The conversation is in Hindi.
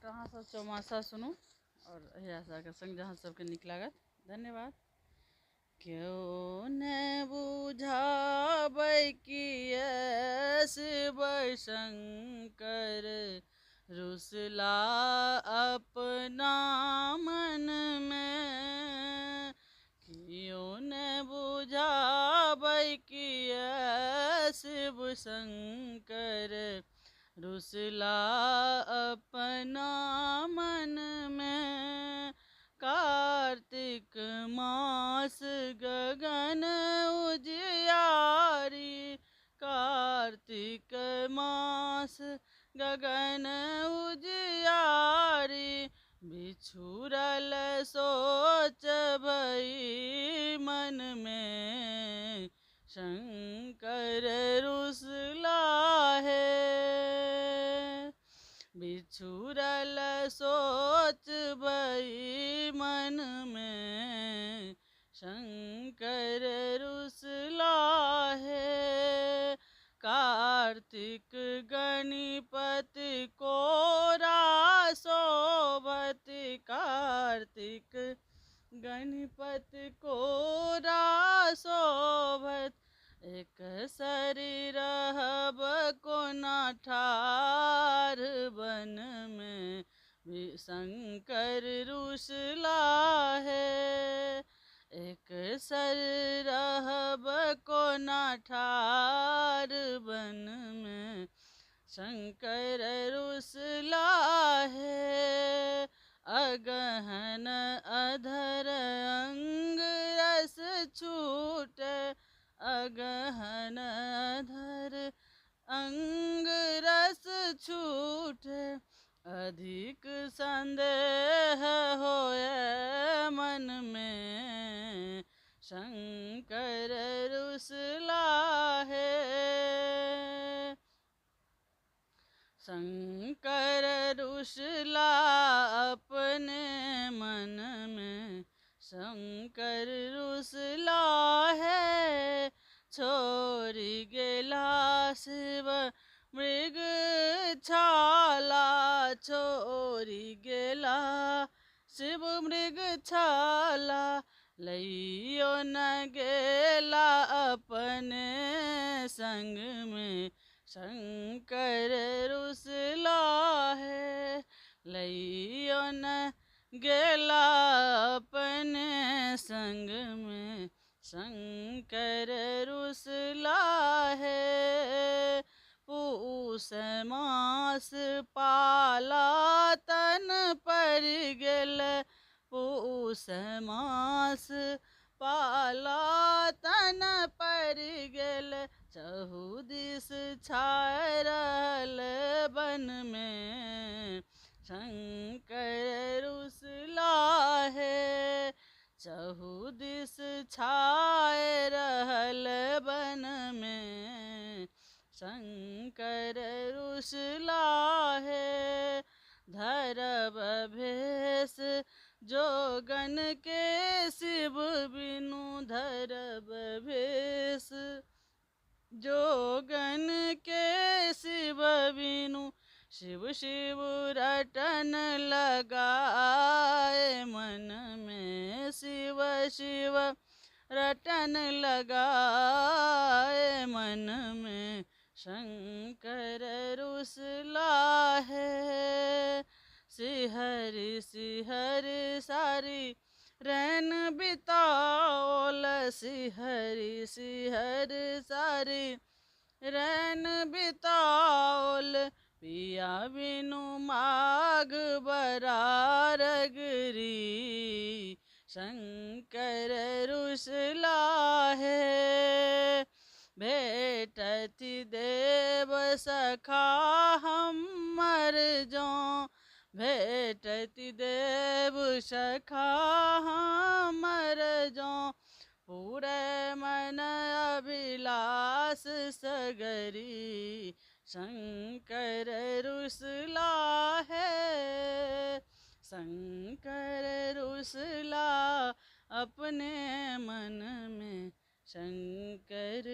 कहाँ सब चौमासा सुनू और अहिया के संग जहाँ सबके नीक लागत। धन्यवाद। क्यों न बुझाबै किया शिव शंकर रुसला अपना मन में। क्यों न बुझाबै किया शिव शंकर रुसला अपना मन में। कार्तिक मास गगन उजियारी, कार्तिक मास गगन उजियारी। बिछुरल सोच भई मन में, शंकर रुसला है। बिछुरल सोच भई मन में, शंकर रुसला है। कार्तिक गणपति कोरा शोभति, कार्तिक गणपति कोरा शोभत। एक शरीर रहब कोना ठार बन में, शंकर रुसला है। एक शरीर रहब कोना ठार बन में, शंकर रुसला है। अगहन अधर अंग रस छूट, अगहन अधर अंग रस छूट। अधिक संदेह होए मन में, शंकर रुसला है। शंकर रुसला अपने मन में, शंकर रुसला है। छोरी गेला शिव मृग छाला, छोरी गेला शिव मृग छाला। लइयो न गेला अपने संग में, शंकर रुसला है। लइयो न गेला अपने संग में, शंकर रुसला है। पूस मास पाला तन पर गेल, पूस मास पाला तन पर गेल। चहु दिस छाय रहल बन में, शंकर रुसला है। चहु दिस छाय रहल बन में, शंकर रुसला है। धरब भेष जोगन के शिव बिनु, धरब भेष जोगन के शिव बिनु। शिव शिव रटन लगाए मन में, शिव शिव रटन लगाए मन में, शंकर रुसला है। सिहरि सिहरि सारी रैन बिताओल, सिहरि सिहरि सारी रैन बिताओल। पिया बिनु माघ बरार गिरी, शंकर रुसला है। भेटति देव सखा हमर जो, भेटति देव सखा हमर जो। पूरे मन अभिलाष सगरी, शंकर रुसला है। शंकर रुसला अपने मन में, शंकर